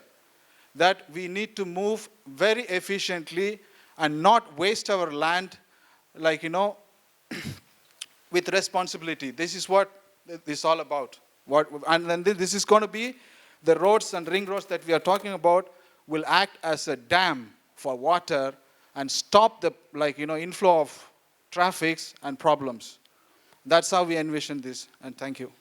that we need to move very efficiently and not waste our land with responsibility. This is what this is all about. And then this is going to be the roads and ring roads that we are talking about will act as a dam for water and stop the inflow of traffics and problems. That's how we envision this, and thank you.